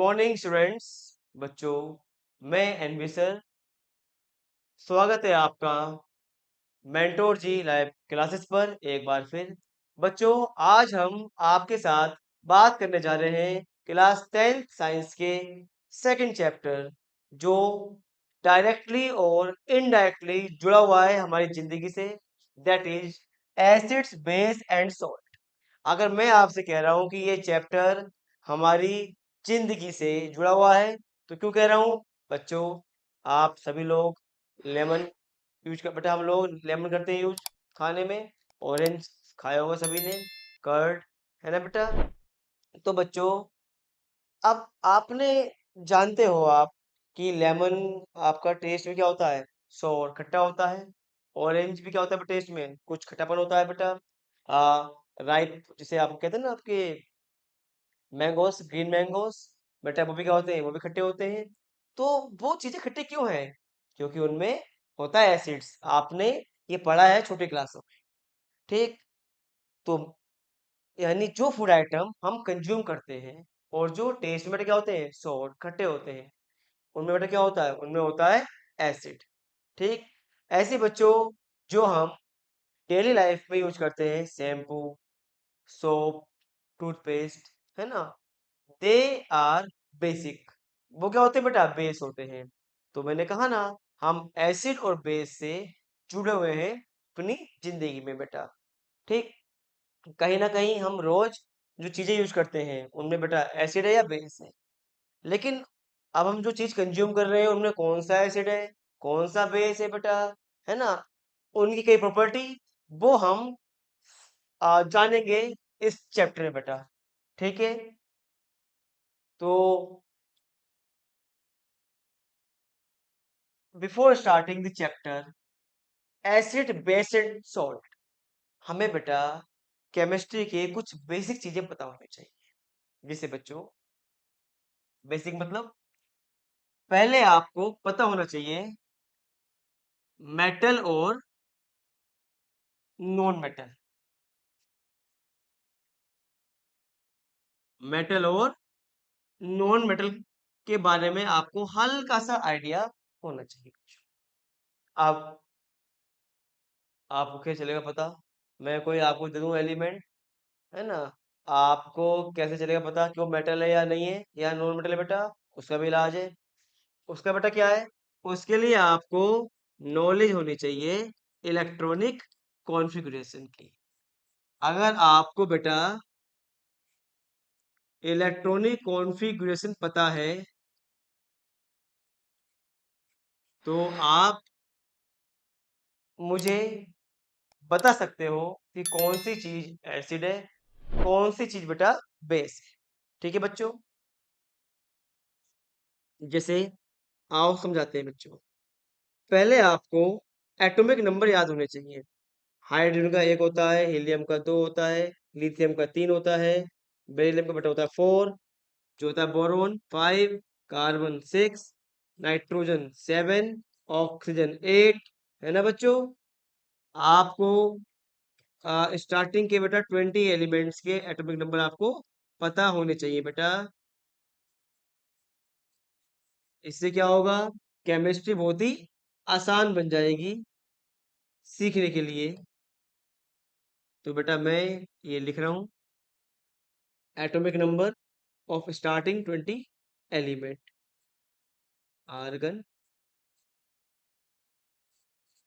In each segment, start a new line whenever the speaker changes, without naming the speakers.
Morning students. बच्चों, मैं N V sir, स्वागत है आपका मेंटोर जी लाइव क्लासेस पर एक बार फिर। बच्चों, आज हम आपके साथ बात करने जा रहे हैं क्लास 10th साइंस के सेकंड चैप्टर, जो डायरेक्टली और इनडायरेक्टली जुड़ा हुआ है हमारी जिंदगी से, that is acids base and salt. अगर मैं आपसे कह रहा हूं कि ये चैप्टर हमारी जिंदगी से जुड़ा हुआ है, तो क्यों कह रहा हूं? बच्चों, आप सभी लोग लेमन यूज कर, बेटा हम लोग लेमन करते हैं यूज खाने में। ऑरेंज खाया होगा सभी ने, कर्ड, है ना बेटा? तो बच्चों, अब आपने जानते हो आप कि लेमन आपका टेस्ट में क्या होता है? सोर, खट्टा होता है। ऑरेंज भी क्या होता है टेस्ट में? कुछ खट्टापन होता है बेटा। राइट, जिसे आप कहते हैं ना आपके मैंगोस, ग्रीन मैंगोस, बेटा वो भी क्या होते हैं? वो भी खट्टे होते हैं। तो वो चीजें खट्टे क्यों हैं? क्योंकि उनमें होता है एसिड्स। आपने ये पढ़ा है छोटी क्लासों में, ठीक? तो यानी जो फूड आइटम हम कंज्यूम करते हैं और जो टेस्ट में बेटा क्या होते हैं? सोर, खट्टे होते हैं, उनमें बेटा क्या होता है? उनमें होता है एसिड, ठीक? ऐसे बच्चों, जो हम डेली लाइफ में यूज करते हैं, शैम्पू, सोप, टूथपेस्ट, है ना, दे आर बेसिक। वो क्या होते हैं बेटा? बेस होते हैं। तो मैंने कहा ना, हम एसिड और बेस से जुड़े हुए हैं अपनी जिंदगी में बेटा, ठीक? कहीं ना कहीं हम रोज जो चीजें यूज करते हैं उनमें बेटा एसिड है या बेस है। लेकिन अब हम जो चीज कंज्यूम कर रहे हैं उनमें कौन सा एसिड है, कौन सा बेस है बेटा, है ना? उनकी कई प्रॉपर्टी, वो हम जानेंगे इस चैप्टर में बेटा, ठीक है? तो before starting the chapter acid base and salt, हमें बेटा केमिस्ट्री के कुछ बेसिक चीजें पता होनी चाहिए। जैसे बच्चों, बेसिक मतलब पहले आपको पता होना चाहिए मेटल और नॉन मेटल, मेटल और नॉन मेटल के बारे में आपको हल्का सा आइडिया होना चाहिए। आप आपको क्या चलेगा पता? मैं कोई आपको दे दूं एलिमेंट, है ना, आपको कैसे चलेगा पता कि वो मेटल है या नहीं है या नॉन मेटल है बेटा? उसका भी इलाज है। उसका बेटा क्या है? उसके लिए आपको नॉलेज होनी चाहिए इलेक्ट्रॉनिक कॉन्फ़िगरेशन की। अगर आपको बेटा इलेक्ट्रॉनिक कॉन्फ़िगरेशन पता है, तो आप मुझे बता सकते हो कि कौन सी चीज एसिड है, कौन सी चीज बेटा बेस है। ठीक है बच्चों? जैसे आओ समझाते हैं बच्चों। पहले आपको एटॉमिक नंबर याद होने चाहिए। हाइड्रोजन का एक होता है, हीलियम का दो होता है, लिथियम का तीन होता है, बेरिलियम का बेटा होता है फोर, जो होता है boron five, carbon six, nitrogen seven, oxygen eight, है ना बच्चों? आपको स्टार्टिंग के बेटा 20 एलिमेंट्स के एटॉमिक नंबर आपको पता होने चाहिए बेटा। इससे क्या होगा? केमिस्ट्री बहुत ही आसान बन जाएगी सीखने के लिए। तो बेटा मैं ये लिख रहा हूँ, atomic number of starting 20 element, argon,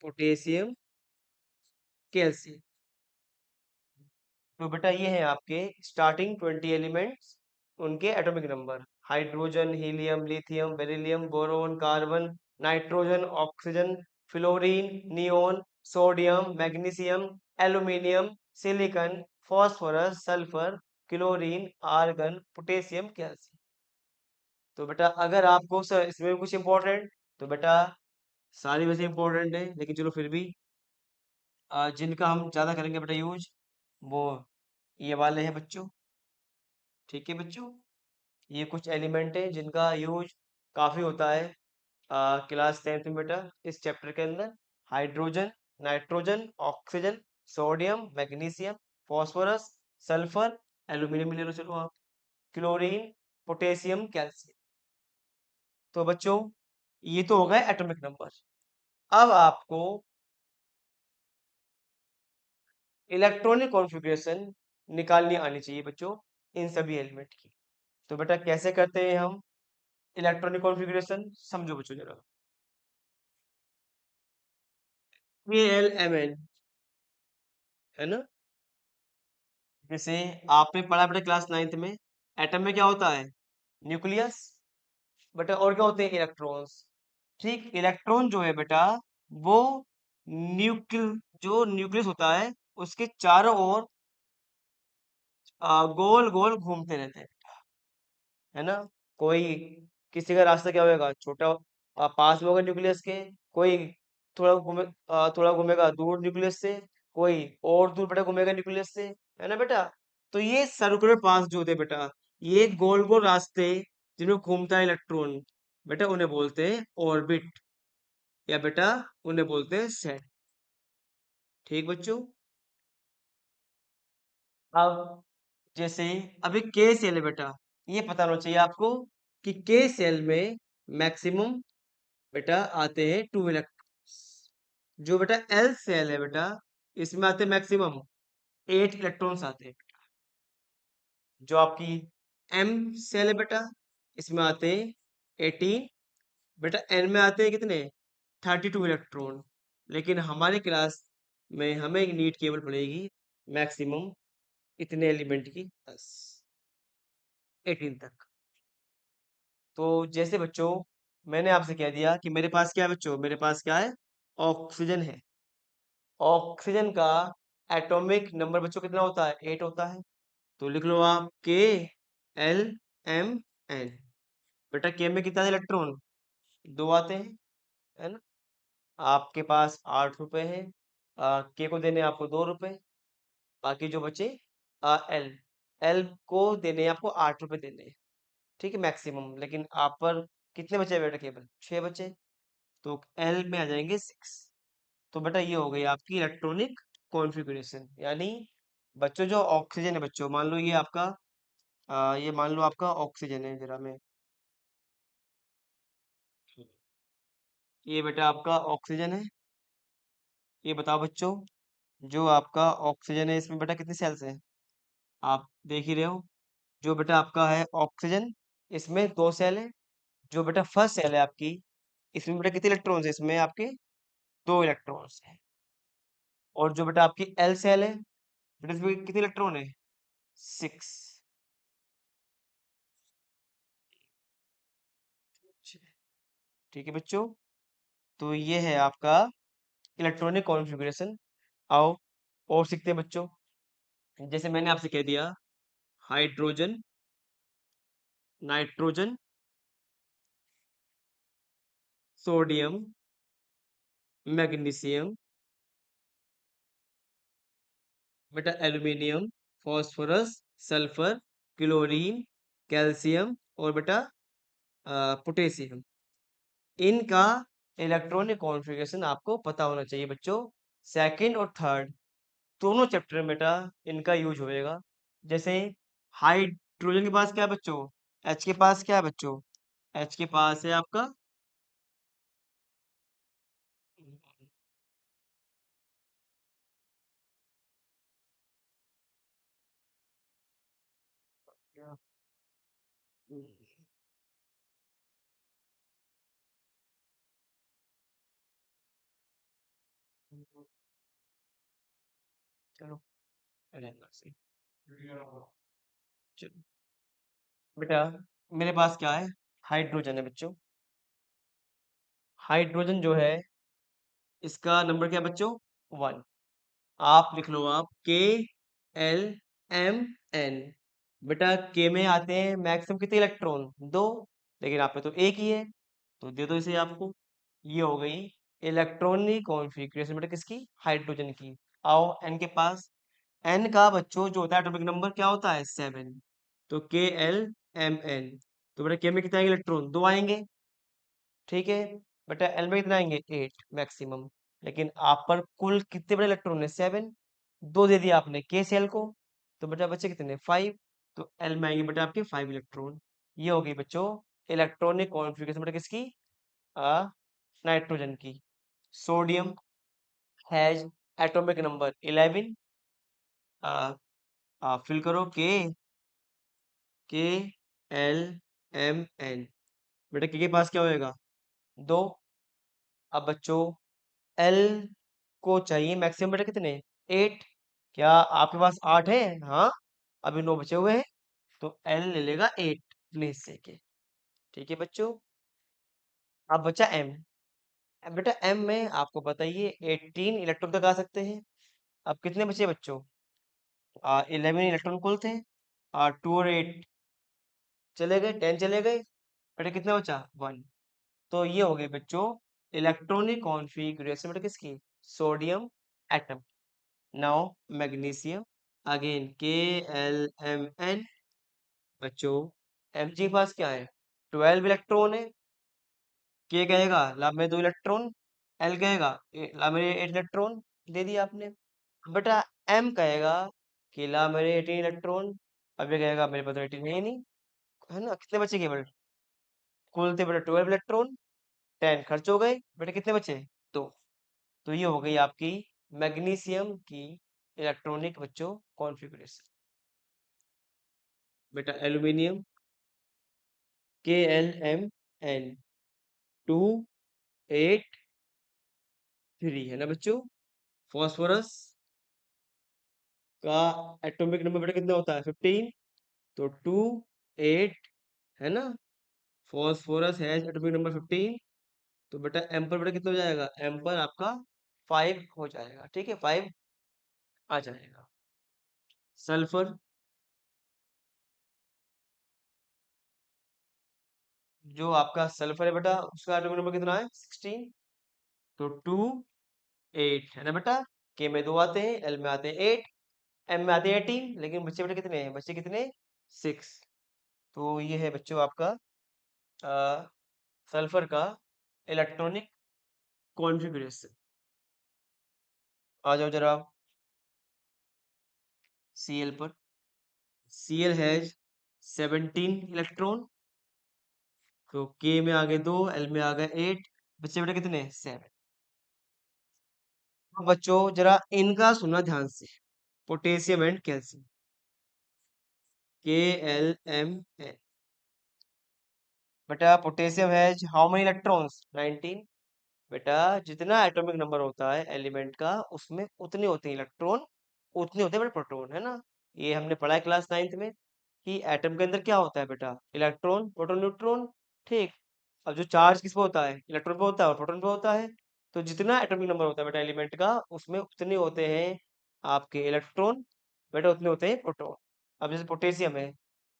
potassium, calcium. तो बेटा ये है आपके स्टार्टिंग 20 एलिमेंट्स, उनके atomic number. Hydrogen, helium, lithium, beryllium, boron, carbon, nitrogen, oxygen, fluorine, neon, sodium, magnesium, aluminium, silicon, phosphorus, sulphur, chlorine, argon, potassium, calcium. तो बेटा अगर आपको सर इसमें कुछ इंपॉर्टेंट, तो बेटा सारी वैसे इंपॉर्टेंट है, लेकिन चलो फिर भी जिनका हम ज्यादा करेंगे बेटा यूज, वो ये वाले हैं बच्चों। ठीक है बच्चों? ये कुछ एलिमेंट है जिनका यूज काफी होता है क्लास 10th में बेटा, इस चैप्टर के अंदर। Hydrogen, nitrogen, oxygen, sodium, magnesium, phosphorus, sulphur, aluminium ले लो चलो आप, क्लोरीन, पोटेशियम, कैल्शियम। तो बच्चों ये तो हो गए एटॉमिक नंबर। अब आपको इलेक्ट्रॉनिक कॉन्फ़िगरेशन निकालनी आनी चाहिए बच्चों, इन सभी एलिमेंट की। तो बेटा कैसे करते हैं हम इलेक्ट्रॉनिक कॉन्फ़िगरेशन, समझो बच्चों जरा। KLMN है ना, जैसे आपने पढ़ा बेटा क्लास 9th में, एटम में क्या होता है, न्यूक्लियस बेटा, और क्या होते हैं, इलेक्ट्रॉन्स। ठीक, इलेक्ट्रॉन जो है बेटा वो न्यूक्ल जो न्यूक्लियस होता है उसके चारों ओर गोल गोल घूमते रहते हैं, है ना। कोई किसी का रास्ता क्या होगा, छोटा पास में होगा न्यूक्लियस के, कोई थोड़ा घूमेगा दूर न्यूक्लियस से, कोई और दूर बेटा घूमेगा न्यूक्लियस से, है ना बेटा। तो ये सर्कुलर पाथ जो होते हैं बेटा, ये गोल गोल रास्ते जिनमें घूमता है इलेक्ट्रॉन, बेटा उन्हें बोलते हैं ऑर्बिट, या बेटा उन्हें बोलते हैं सेट। ठीक बच्चों। अब जैसे अभी के सेल है बेटा, ये पता होना चाहिए आपको कि के सेल में मैक्सिमम बेटा आते हैं 2 इलेक्ट्रॉन्स। जो बेटा एल सेल है बेटा, इसमें आते हैं मैक्सिमम 8 इलेक्ट्रॉन्स आते हैं। जो आपकी एम सेल है बेटा, इसमें आते हैं 18। बेटा एन में आते हैं कितने, 32 इलेक्ट्रॉन। लेकिन हमारी क्लास में हमें नीड केवल पड़ेगी मैक्सिमम इतने एलिमेंट की, बस 18 तक। तो जैसे बच्चों मैंने आपसे कह दिया कि मेरे पास क्या है बच्चों, मेरे पास क्या है, ऑक्सीजन है। ऑक्सीजन का एटॉमिक नंबर बच्चों कितना होता है, 8 होता है। तो लिख लो आप KLMN। बेटा के में कितना इलेक्ट्रॉन, 2 आते हैं, है ना। आपके पास 8 रुपए है, के को देने आपको 2 रुपए, बाकी जो बचे एल एल को देने आपको 8 रुपए देने हैं। ठीक है मैक्सिमम, लेकिन आप पर कितने बचे बेटा, केवल 6 बचे। तो एल में आ जाएंगे 6। तो बेटा ये हो गई आपकी इलेक्ट्रॉनिक कॉन्फ़िगरेशन। यानी बच्चों जो ऑक्सीजन है बच्चों, मान लो ये आपका ये मान लो आपका ऑक्सीजन है, जरा मैं, ये बेटा आपका ऑक्सीजन है। ये बताओ बच्चों, जो आपका ऑक्सीजन है इसमें बेटा कितनी सेल्स हैं, आप देख ही रहे हो। जो बेटा आपका है ऑक्सीजन, इसमें 2 सेल है। जो बेटा फर्स्ट सेल है आपकी, इसमें बेटा कितने इलेक्ट्रॉन्स है, इसमें आपके 2 इलेक्ट्रॉन्स है। और जो बेटा आपकी एल सेल है बेटा, इसमें कितने इलेक्ट्रॉन है, 6। ठीक है बच्चों, तो ये है आपका इलेक्ट्रॉनिक कॉन्फ़िगरेशन। आओ और सीखते हैं बच्चों। जैसे मैंने आपसे कह दिया, हाइड्रोजन, नाइट्रोजन, सोडियम, मैग्नीशियम, बेटा aluminium, phosphorus, sulphur, chlorine, calcium और बेटा पोटेशियम। इनका इलेक्ट्रॉनिक कॉन्फ़िगरेशन आपको पता होना चाहिए बच्चों। सेकंड और थर्ड दोनों चैप्टर में बेटा इनका यूज होएगा। जैसे हाइड्रोजन के पास क्या है बच्चों, एच के पास क्या है बच्चों, एच के पास है आपका चलो रहना सही। चलो बेटा मेरे पास क्या है, हाइड्रोजन है बच्चों। हाइड्रोजन जो है इसका नंबर क्या है बच्चों, 1। आप लिख लो आप KLMN। बेटा के में आते हैं मैक्सिमम कितने इलेक्ट्रॉन, 2। लेकिन आप पे तो एक ही है, तो दे दो इसे आपको। ये हो गई इलेक्ट्रॉनिक कॉन्फ़िगरेशन बेटा किसकी, हाइड्रोजन की। आओ एन के पास, एन का बच्चों जो होता है एटॉमिक नंबर क्या होता है, 7। तो KLMN। तो बेटा के में कितने आएंगे इलेक्ट्रॉन, 2 आएंगे। ठीक है बेटा एल में कितने आएंगे, 8 मैक्सिमम। लेकिन आप पर कुल कितने बड़े इलेक्ट्रॉन है, 7। 2 दे दिया आपने के सेल को, तो बेटा बचे कितने, 5। तो एल में आएंगे बेटा आपके 5 इलेक्ट्रॉन। ये हो गई बच्चों इलेक्ट्रॉनिक कॉन्फ़िगरेशन बेटा किसकी, नाइट्रोजन की। Sodium has atomic number 11, fill करो के एल एम एन, बेटा के पास क्या होएगा, 2। अब बच्चों एल को चाहिए मैक्सिमम बेटा कितने, 8। क्या आपके पास 8 है, हाँ अभी 9 बचे हुए हैं, तो एल ले लेगा 8 अपने हिस्से के। ठीक है बच्चों, अब बचा एम। अब बेटा एम में आपको बताइए 18 इलेक्ट्रॉन तक आ सकते हैं। अब कितने बचे बच्चों, 11 इलेक्ट्रॉन कुल थे, 2 और 8 चले गए, 10 चले गए, बेटा कितना बचा, 1। तो ये हो गई बच्चों इलेक्ट्रॉनिक कॉन्फ़िगरेशन बेटा किसकी, sodium atom. Now magnesium, again K L M N। बच्चों एम जी के पास क्या है, 12 इलेक्ट्रॉन है। के कहेगा ला में 2 इलेक्ट्रॉन, एल कहेगा ला मेरे 8 इलेक्ट्रॉन, दे दिया आपने। बेटा एम कहेगा कि ला मेरे 18 इलेक्ट्रॉन, अब ये कहेगा मेरे पास 18 है ही नहीं, है ना, कितने बचे केवल, कुल थे बेटा 12 इलेक्ट्रॉन, 10 खर्च हो गए, बेटा कितने बचे, 2। तो ये हो गई आपकी मैग्नीशियम की इलेक्ट्रॉनिक बच्चों कॉन्फ़िगरेशन। बेटा aluminium K L M N 2 8 3 है ना बच्चों। फॉस्फोरस का एटॉमिक नंबर बेटा कितना होता है, 15, तो 2 8 है ना। फॉस्फोरस है एटॉमिक नंबर 15, तो बेटा एम पर बेटा कितना हो जाएगा, एम पर आपका 5 हो जाएगा, ठीक है 5 आ जाएगा। सल्फर, जो आपका सल्फर है बेटा उसका एटॉमिक नंबर कितना है, 16, तो 2 8 है ना बेटा। के में 2 आते हैं, एल में आते हैं 8, एम में आते हैं 18, लेकिन बच्चे बेटा कितने हैं, बच्चे कितने, 6। तो ये है बच्चों आपका सल्फर का इलेक्ट्रॉनिक कॉन्फ़िगरेशन। आ जाओ जरा Cl पर। Cl हैज 17 इलेक्ट्रॉन, तो K में आ गए 2, L में आ गए 8, बच्चे बेटा कितने, 7। अब बच्चों जरा इनका सुनना ध्यान से, potassium and calcium, K L M N। बेटा potassium has how many electrons, 19। बेटा जितना एटॉमिक नंबर होता है एलिमेंट का उसमें उतने होते हैं इलेक्ट्रॉन, उतने होते हैं बेटा प्रोटॉन, है ना। ये हमने पढ़ा है क्लास 9th में कि एटम के अंदर क्या होता है बेटा, इलेक्ट्रॉन प्रोटॉन न्यूट्रॉन, ठीक। अब जो चार्ज किस पे होता है, इलेक्ट्रॉन पे होता है और प्रोटॉन पे होता है। तो जितना एटॉमिक नंबर होता है बेटा एलिमेंट का उसमें उतने होते हैं आपके इलेक्ट्रॉन, बेटा उतने होते हैं प्रोटॉन। अब जैसे पोटेशियम है,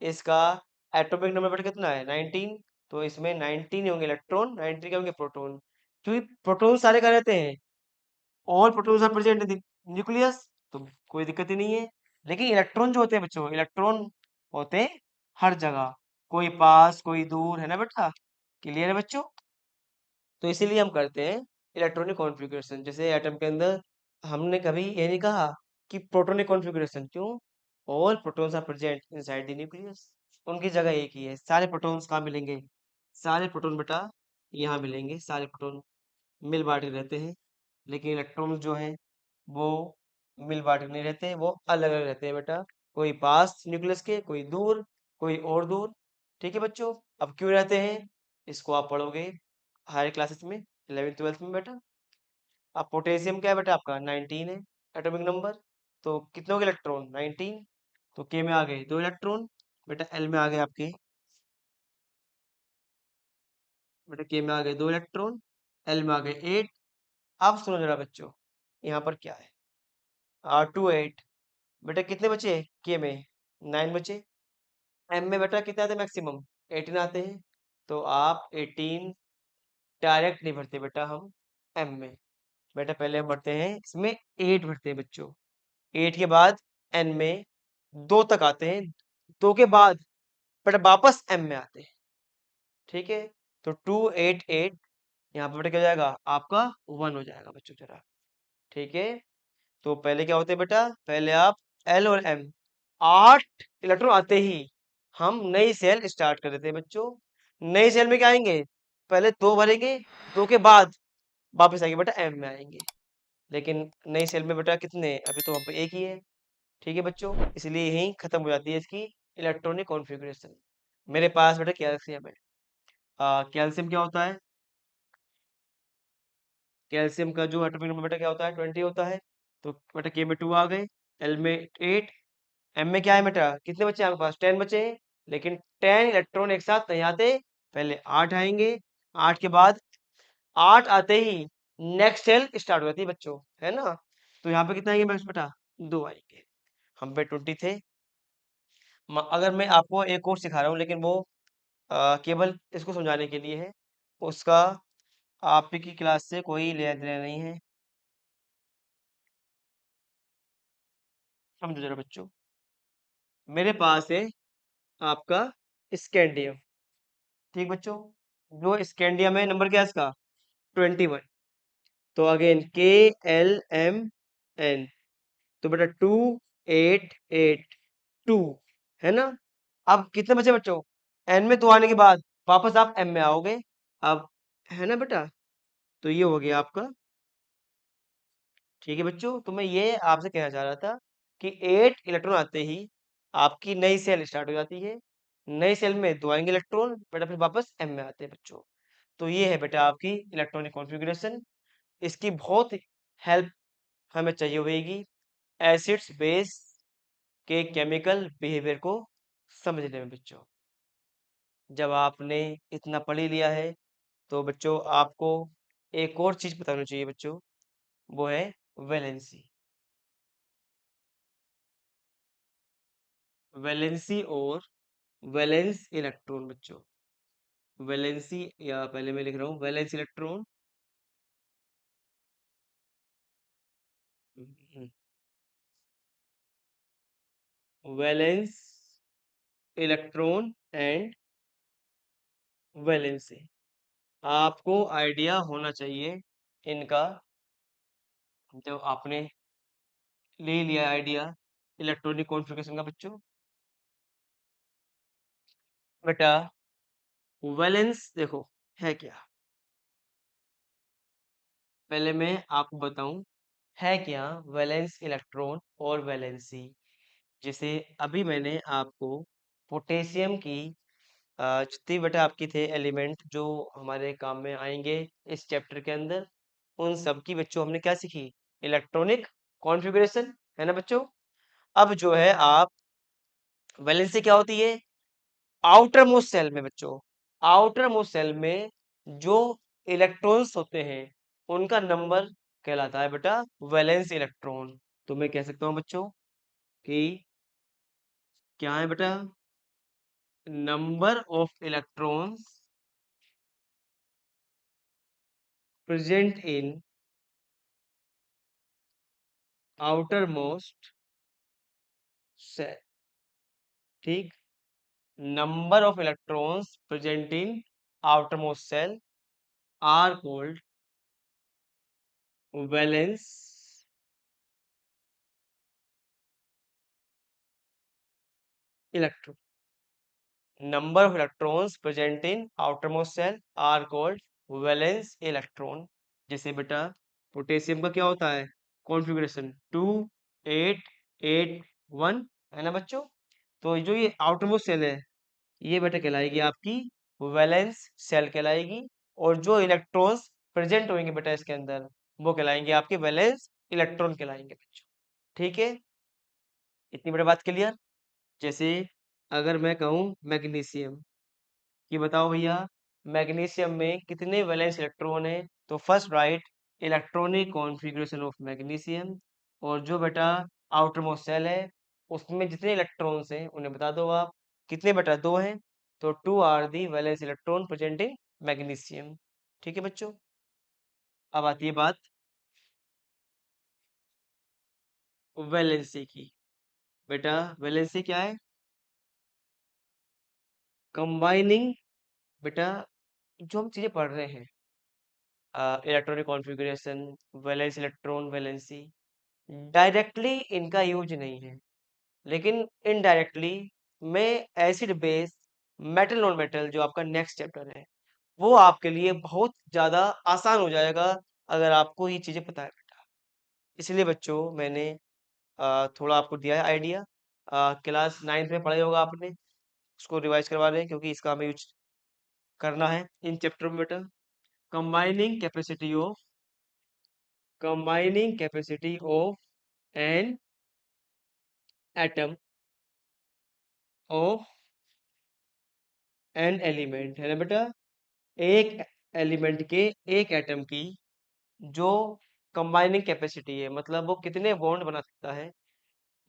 इसका एटॉमिक नंबर बेटा कितना है, 19, तो इसमें 19 होंगे इलेक्ट्रॉन, 19 के होंगे प्रोटॉन। क्योंकि प्रोटॉन सारे का रहते हैं, all protons are present in nucleus, तो कोई दिक्कत ही नहीं है। लेकिन इलेक्ट्रॉन जो होते हैं बच्चों, इलेक्ट्रॉन होते हैं हर जगह, कोई पास कोई दूर, है ना बेटा, क्लियर है बच्चों। तो इसीलिए हम करते हैं इलेक्ट्रॉनिक कॉन्फ़िगरेशन। जैसे एटम के अंदर हमने कभी ये नहीं कहा कि प्रोटॉनिक कॉन्फ़िगरेशन, क्यों, all protons are present inside the nucleus, उनकी जगह एक ही है। सारे प्रोटॉन्स कहाँ मिलेंगे, सारे प्रोटॉन बेटा यहाँ मिलेंगे, सारे प्रोटॉन मिल बांट के रहते हैं। लेकिन इलेक्ट्रॉन जो है वो मिल बांट के नहीं रहते, वो अलग अलग रहते हैं बेटा, कोई पास न्यूक्लियस के, कोई दूर, कोई और दूर। ठीक है बच्चों, अब क्यों रहते हैं इसको आप पढ़ोगे हायर क्लासेस में, 11th 12th में बेटा। अब पोटेशियम क्या है बेटा आपका, 19 है एटॉमिक नंबर, तो कितने हो गए इलेक्ट्रॉन, 19, तो के में आ गए 2 इलेक्ट्रॉन, बेटा एल में आ गए आपके, बेटा के में आ गए 2 इलेक्ट्रॉन, एल में आ गए 8। अब सुनो जरा बच्चों, यहाँ पर क्या है, 2 8, बेटा कितने बचे के में, 9 बचे। एम में बेटा कितने आते हैं मैक्सिमम, 18 आते हैं, तो आप 18 डायरेक्ट नहीं भरते बेटा हम एम में, बेटा पहले हम भरते हैं इसमें 8 भरते हैं बच्चों, 8 के बाद एन में 2 तक आते हैं, 2 के बाद बेटा वापस एम में आते हैं, ठीक है। तो 2 8 8 यहाँ पर बेटा क्या हो जाएगा आपका 1 हो जाएगा बच्चों जरा, ठीक है। तो पहले क्या होते हैं बेटा, पहले आप एल और एम, 8 इलेक्ट्रॉन आते ही हम नई सेल स्टार्ट कर देते हैं बच्चों। नई सेल में क्या आएंगे, पहले 2 भरेंगे, 2 के बाद वापस आएंगे बेटा एम में आएंगे। लेकिन नई सेल में बेटा कितने, अभी तो वहाँ पे एक ही है। ठीक है बच्चों, इसलिए यही खत्म हो जाती है इसकी इलेक्ट्रॉनिक कॉन्फ़िगरेशन। मेरे पास बेटा कैल्शियम है। कैल्शियम क्या होता है, कैल्शियम का जो एटॉमिक नंबर बेटा क्या होता है, 20 होता है। तो बेटा के में 2 आ गए, एल में 8, एम में क्या है बेटा, कितने बचे आपके पास, 10 बचे हैं। लेकिन 10 इलेक्ट्रॉन एक साथ नहीं आते, पहले 8 आएंगे, 8 के बाद 8 आते ही नेक्स्ट सेल स्टार्ट हो जाती है बच्चों, है ना। तो यहाँ पे कितना आएंगे बस बेटा, 2 आएंगे। हम पे 20 थे। अगर मैं आपको एक और सिखा रहा हूँ, लेकिन वो केवल इसको समझाने के लिए है, उसका आपकी क्लास से कोई लेना देना नहीं है। समझो जरा बच्चों, मेरे पास है आपका स्कैंडियम। ठीक बच्चों, जो स्कैंडियम है, नंबर क्या है इसका, 21। तो अगेन KLMN, तो बेटा 2882, है ना। अब कितने बचे बच्चों, एन में 2 आने के बाद वापस आप एम में आओगे अब, है ना बेटा। तो ये हो गया आपका। ठीक है बच्चों, तो मैं ये आपसे कहना चाह रहा था कि 8 इलेक्ट्रॉन आते ही आपकी नई सेल स्टार्ट हो जाती है। नई सेल में 2 आएंगे इलेक्ट्रॉन बेटा, फिर वापस एम में आते हैं बच्चों। तो ये है बेटा आपकी इलेक्ट्रॉनिक कॉन्फ़िगरेशन। इसकी बहुत हेल्प हमें चाहिए होगी एसिड्स बेस के केमिकल बिहेवियर को समझने में बच्चों। जब आपने इतना पढ़ ही लिया है, तो बच्चों आपको एक और चीज पता होनी चाहिए बच्चों, वो है वैलेंसी। वैलेंसी और वैलेंस इलेक्ट्रॉन बच्चों। वैलेंसी, या पहले मैं लिख रहा हूँ valence electron, valence electron and valency. आपको आइडिया होना चाहिए इनका, जो आपने ले लिया आइडिया इलेक्ट्रॉनिक कॉन्फ़िगरेशन का बच्चों। बेटा वैलेंस देखो है क्या, पहले मैं आपको बताऊं है क्या वैलेंस इलेक्ट्रॉन और वैलेंसी। जैसे अभी मैंने आपको पोटेशियम की जितनी बेटा आपकी थे एलिमेंट जो हमारे काम में आएंगे इस चैप्टर के अंदर, उन सब की बच्चों हमने क्या सीखी, इलेक्ट्रॉनिक कॉन्फ़िगरेशन, है ना बच्चों। अब जो है आप वैलेंसी क्या होती है, आउटर मोस्ट सेल में बच्चों, आउटर मोस्ट सेल में जो इलेक्ट्रॉन्स होते हैं उनका नंबर कहलाता है बेटा वैलेंस इलेक्ट्रॉन। तो मैं कह सकता हूं बच्चों कि क्या है बेटा, number of electrons present in outermost shell. ठीक, number of electrons present in outermost shell are called valence electron. Number of electrons present in outermost cell are called valence electron। जैसे बेटा potassium का क्या होता है configuration, 2881, है ना बच्चों। तो जो ये आउटरमोस्ट सेल है, ये बेटा कहलाएगी आपकी वैलेंस सेल कहलाएगी। और जो इलेक्ट्रॉन्स प्रेजेंट होंगे बेटा इसके अंदर, वो कहलाएंगे आपके वैलेंस इलेक्ट्रॉन कहलाएंगे बच्चों। ठीक है, इतनी बड़ी बात क्लियर। जैसे अगर मैं कहूँ मैग्नीशियम, कि बताओ भैया मैग्नीशियम में कितने वैलेंस इलेक्ट्रॉन है, तो first right electronic configuration of magnesium. और जो बेटा आउटर मोस्ट सेल है उसमें जितने इलेक्ट्रॉन्स हैं उन्हें बता दो आप, कितने बेटा, 2 हैं। तो 2 are the valence electron present in magnesium. ठीक है बच्चों, अब आती है बात वैलेंसी की। बेटा वैलेंसी क्या है, कंबाइनिंग बेटा जो हम चीजें पढ़ रहे हैं, electronic configuration, valence electron, valency, directly इनका यूज नहीं है, लेकिन इनडायरेक्टली में acid base metal non metal जो आपका नेक्स्ट चैप्टर है वो आपके लिए बहुत ज़्यादा आसान हो जाएगा अगर आपको ये चीज़ें पता है बेटा। इसलिए बच्चों मैंने थोड़ा आपको दिया है आइडिया। क्लास 9th में पढ़ा होगा आपने, उसको रिवाइज करवा रहे हैं क्योंकि इसका हमें यूज करना है इन चैप्टर में बेटा। Combining capacity of an atom of an element है ना बेटा। एक एलिमेंट के एक एटम की जो कंबाइनिंग कैपेसिटी है मतलब वो कितने बॉन्ड बना सकता है,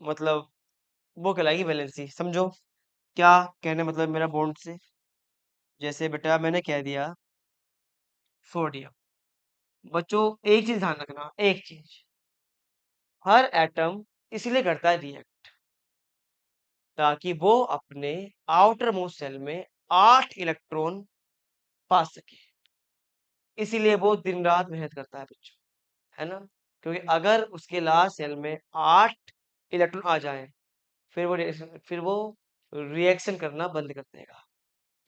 मतलब वो कहलाएगी वैलेंसी। समझो क्या कहने मतलब मेरा बॉन्ड से। जैसे बेटा मैंने कह दिया सोडियम। बच्चों एक चीज ध्यान रखना, एक चीज, हर एटम इसलिए करता है रिएक्ट ताकि वो अपने आउटर मोस्ट सेल में 8 इलेक्ट्रॉन पा सके। इसीलिए वो दिन रात मेहनत करता है बच्चों, है ना। क्योंकि अगर उसके लास्ट सेल में 8 इलेक्ट्रॉन आ जाए फिर वो रिएक्शन करना बंद कर देगा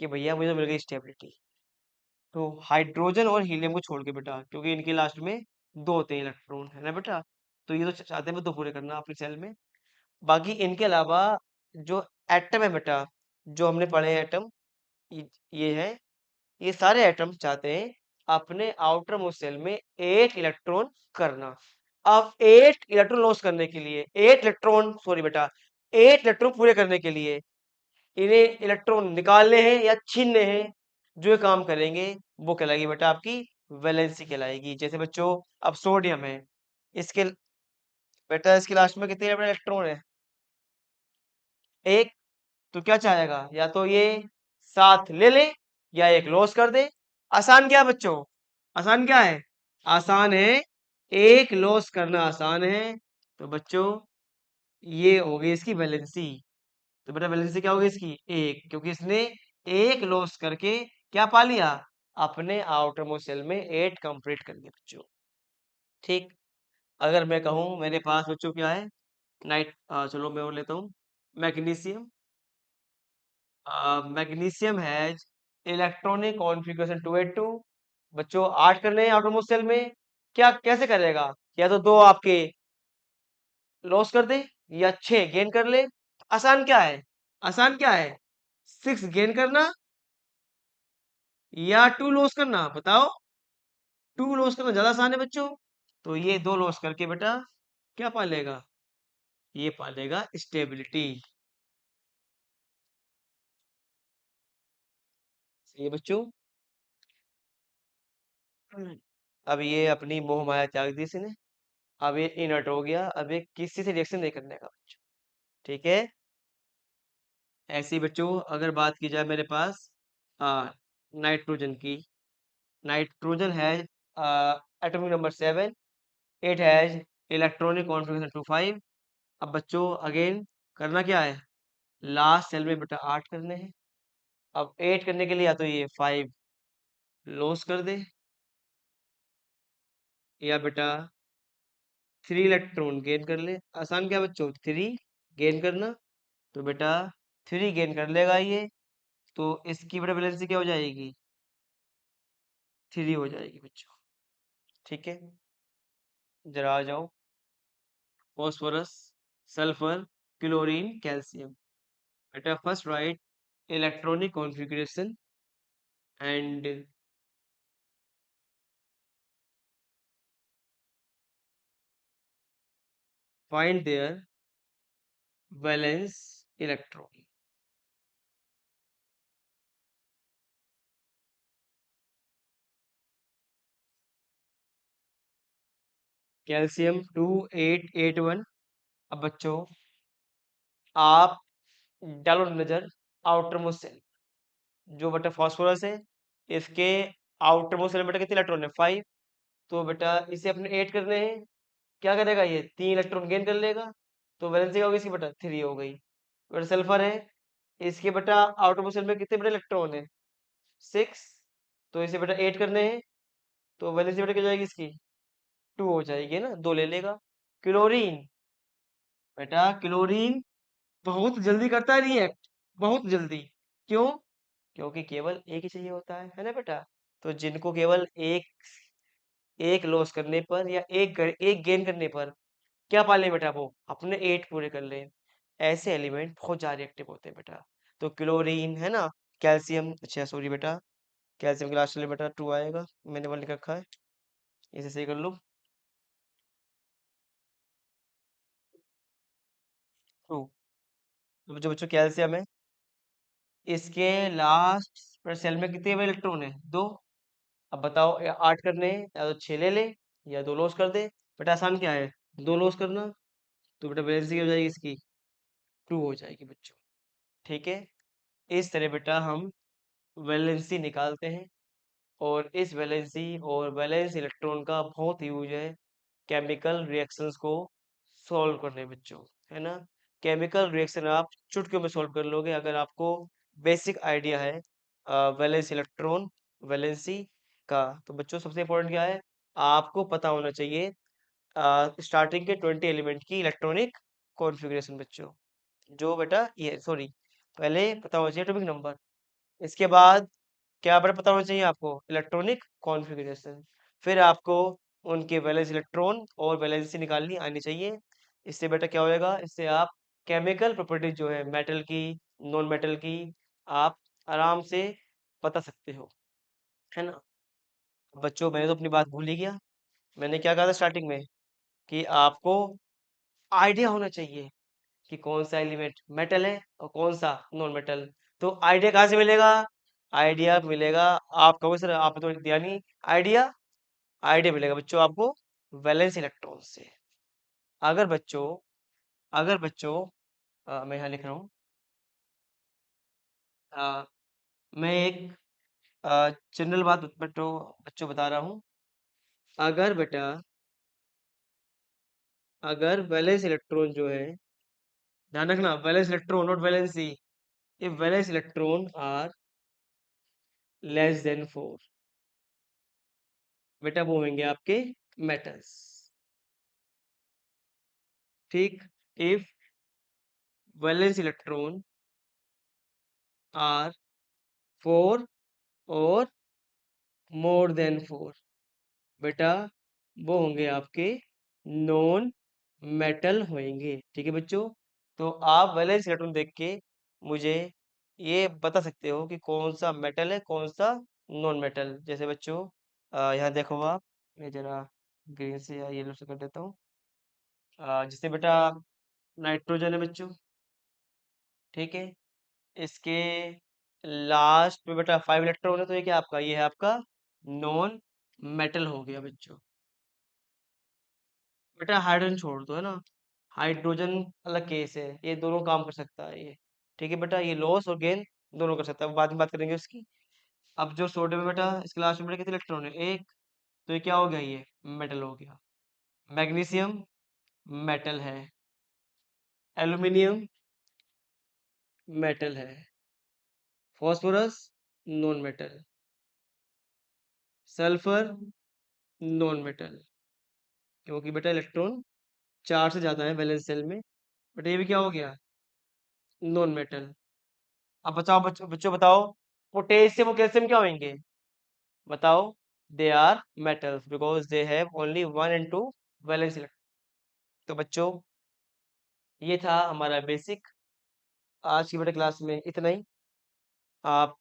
कि भैया मुझे मिल गई स्टेबिलिटी। तो हाइड्रोजन और हीलियम को छोड़ के बेटा, क्योंकि इनके लास्ट में 2 होते हैं इलेक्ट्रॉन, है ना बेटा। तो ये तो चाहते हैं 2 पूरे करना अपनी सेल में। बाकी इनके अलावा जो एटम है बेटा, जो हमने पढ़े हैं एटम, ये है, ये सारे एटम चाहते हैं अपने आउटर मोस्ट सेल में 8 इलेक्ट्रॉन करना। अब 8 इलेक्ट्रॉन लॉस करने के लिए 8 इलेक्ट्रॉन सॉरी बेटा 8 इलेक्ट्रॉन पूरे करने के लिए इन्हें इलेक्ट्रॉन निकालने हैं या छीनने हैं। जो ये काम करेंगे वो कहलाएगी बेटा आपकी वैलेंसी कहलाएगी। जैसे बच्चों अब सोडियम है, इसके बेटा इसके लास्ट में कितने इलेक्ट्रॉन है, एक। तो क्या चाहेगा, या तो ये साथ ले ले या एक लॉस कर दे। आसान क्या है बच्चों, आसान क्या है, आसान है, एक लॉस करना आसान है। तो बच्चों ये हो गई इसकी वैलेंसी। तो बेटा वैलेंसी क्या होगी इसकी, एक, क्योंकि इसने एक लॉस करके क्या पा लिया, अपने आउटर मोस्ट सेल में 8 कंप्लीट कर लिया बच्चों। ठीक। अगर मैं कहूं मेरे पास बच्चों क्या है, नाइट चलो मैं और लेता हूँ magnesium. Magnesium has electronic configuration 282। बच्चों 8 करने हैं आउटर मोस्ट सेल में, क्या कैसे करेगा, या तो 2 आपके लॉस कर दे या 6 गेन कर ले। आसान क्या है, आसान क्या है, 6 गेन करना या 2 लॉस करना, बताओ। 2 लॉस करना ज्यादा आसान है बच्चों। तो ये 2 लॉस करके बेटा क्या पालेगा, ये पालेगा स्टेबिलिटी। सही है बच्चों। अब ये अपनी मोह माया त्याग दी इसने, अब ये इनर्ट हो गया, अब ये किसी से रिएक्शन नहीं करने का बच्चों। ठीक है। ऐसे ही बच्चों अगर बात की जाए मेरे पास नाइट्रोजन की, nitrogen has atomic number 7, it has electronic configuration 25। अब बच्चों अगेन करना क्या है, लास्ट सेल में बेटा 8 करने हैं। अब 8 करने के लिए या तो ये 5 लॉस कर दे या बेटा 3 इलेक्ट्रॉन गेन कर ले। आसान क्या बच्चों, 3 गेन करना। तो बेटा 3 गेन कर लेगा ये, तो इसकी बेटा वैलेंसी क्या हो जाएगी, 3 हो जाएगी बच्चों। ठीक है। जरा आ जाओ, फॉस्फोरस, सल्फर, क्लोरीन, कैल्शियम। बेटा first right electronic configuration and find there valence electron. Calcium 2881। अब बच्चों आप डालो नजर आउटर मोस्ट सेल, जो बेटा फास्फोरस है, इसके आउटर मोस्ट सेल में बेटा कितने इलेक्ट्रॉन है, 5। तो बेटा इसे अपने 8 करने हैं, क्या करेगा ये 3 इलेक्ट्रॉन गेन कर लेगा। तो वैलेंसी क्या होगी इसकी बेटा 3 हो गई। बेटा सल्फर है, इसके बेटा आउटर मोस्ट सेल में कितने बेटा इलेक्ट्रॉन है, 6। तो इसे बेटा 8 करने हैं, तो वैलेंसी बेटा क्या हो जाएगी इसकी 2 हो जाएगी ना, 2 ले लेगा। क्लोरीन, बेटा क्लोरीन बहुत जल्दी करता है रिएक्ट, बहुत जल्दी। क्यों? क्योंकि केवल एक ही चाहिए होता है ना बेटा? तो जिनको केवल एक एक लॉस करने पर या एक गेन करने पर क्या पा लें बेटा वो? अपने 8 पूरे कर लें। ऐसे एलिमेंट बहुत ज़्यादा रिएक्टिव होते हैं बेटा। तो क्लोरीन है ना? कैल्शियम अच्छा सॉरी बेटा, कैल्शियम के लास्ट में बेटा 2 आएगा, मैंने 1 लिख रखा है, इसे सही कर लो। 2 तो जो बच्चों कैल्शियम है, इसके लास्ट पर सेल में कितने इलेक्ट्रॉन है? 2। अब बताओ या 8 करने हैं या तो 6 ले ले या 2 लॉस कर दे। बेटा आसान क्या है? 2 लॉस करना, तो बेटा वैलेंसी हो जाएगी इसकी 2 हो जाएगी बच्चों। ठीक है? इस तरह बेटा हम वैलेंसी निकालते हैं और इस वैलेंसी और वैलेंस इलेक्ट्रॉन का बहुत यूज है केमिकल रिएक्शंस को सॉल्व करने में बच्चों, है ना? केमिकल रिएक्शन आप चुटकियों में सॉल्व कर लोगे अगर आपको बेसिक आइडिया है वैलेंस इलेक्ट्रॉन वैलेंसी का। तो बच्चों सबसे इम्पोर्टेंट क्या है? आपको पता होना चाहिए स्टार्टिंग के 20 एलिमेंट की इलेक्ट्रॉनिक कॉन्फ़िगरेशन बच्चों। जो बेटा ये सॉरी पहले पता होना चाहिए एटॉमिक नंबर, इसके बाद क्या बेटा पता होना चाहिए आपको? Electronic configuration. फिर आपको उनके वैलेंस इलेक्ट्रॉन और वैलेंसी निकालनी आनी चाहिए। इससे बेटा क्या होएगा? इससे आप केमिकल प्रॉपर्टीज जो है मेटल की, नॉन मेटल की, आप आराम से बता सकते हो, है ना? बच्चों मैंने तो अपनी बात भूल ही गया। मैंने क्या कहा था स्टार्टिंग में कि आपको आइडिया होना चाहिए कि कौन सा एलिमेंट मेटल है और कौन सा नॉन मेटल। तो आइडिया कहाँ से मिलेगा? आइडिया मिलेगा, आप कहोगे सर आपने तो दिया नहीं आइडिया। आइडिया मिलेगा बच्चों आपको वैलेंस इलेक्ट्रॉन से। अगर बच्चों अगर बच्चों मैं यहाँ लिख रहा हूँ, अ, मैं एक जनरल बात बच्चों बच्चों बता रहा हूँ। अगर बेटा अगर वैलेंस इलेक्ट्रॉन जो है, ध्यान रखना valence electron not valency, if valence electron are less than 4 बेटा वो होंगे आपके मेटल्स। ठीक? if valence electron are 4 और more than 4 बेटा वो होंगे आपके नॉन मेटल होंगे। ठीक है बच्चों? तो आप वैलेंस इलेक्ट्रॉन देख के मुझे ये बता सकते हो कि कौन सा मेटल है कौन सा नॉन मेटल। जैसे बच्चों यहाँ देखो आप, मैं जरा ग्रीन से या येलो से कर देता हूँ। जैसे बेटा नाइट्रोजन है बच्चों, ठीक है? इसके लास्ट में बेटा 5 इलेक्ट्रॉन है, तो ये क्या आपका ये है आपका नॉन मेटल हो गया बच्चों। बेटा हाइड्रोजन छोड़ दो, है ना? हाइड्रोजन अलग केस है, ये दोनों काम कर सकता है ये। ठीक है बेटा, ये लॉस और गेन दोनों कर सकता है, बाद में बात करेंगे उसकी। अब जो सोडियम है बेटा, इसके लास्ट में बेटा कितने इलेक्ट्रॉन है? एक। तो ये क्या हो गया? ये मेटल हो गया। मैग्नीशियम मेटल है, एल्यूमिनियम मेटल है, phosphorus non metal, sulphur non metal, क्योंकि बेटा इलेक्ट्रॉन 4 से ज्यादा है वैलेंस शेल में। बट ये भी क्या हो गया? Non metal. अब बचाओ बच्चों बच्चों बताओ, पोटेशियम और कैल्शियम क्या होंगे? बताओ। They are metals because they have only 1 and 2 valence electron. तो बच्चों ये था हमारा बेसिक आज की बेटा क्लास में इतना ही। आप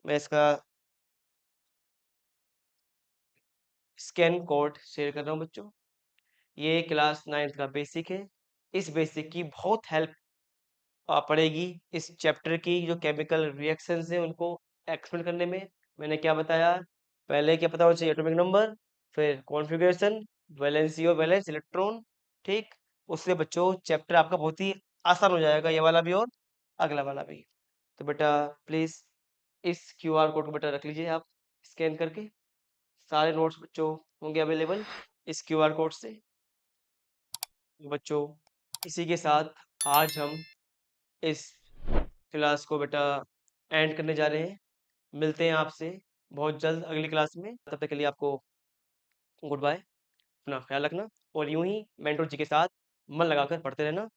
मैं इसका स्कैन कोड शेयर कर रहा हूँ बच्चों। ये क्लास 9th का बेसिक है। इस बेसिक की बहुत हेल्प पड़ेगी इस चैप्टर की जो केमिकल रिएक्शंस हैं उनको एक्सप्लेन करने में। मैंने क्या बताया? पहले क्या पता होना चाहिए? एटॉमिक नंबर, फिर कॉन्फ़िगरेशन, वैलेंसी और वैलेंस इलेक्ट्रॉन। ठीक? उससे बच्चों चैप्टर आपका बहुत ही आसान हो जाएगा, ये वाला भी और अगला वाला भी। तो बेटा प्लीज़ इस क्यूआर कोड को बेटा रख लीजिए आप स्कैन करके। सारे नोट्स बच्चों होंगे अवेलेबल इस क्यूआर कोड से। तो बच्चों इसी के साथ आज हम इस क्लास को बेटा एंड करने जा रहे हैं। मिलते हैं आपसे बहुत जल्द अगली क्लास में। तब तक के लिए आपको गुड बाय। अपना ख्याल रखना और यूं ही मेंटर जी के साथ मन लगाकर पढ़ते रहना।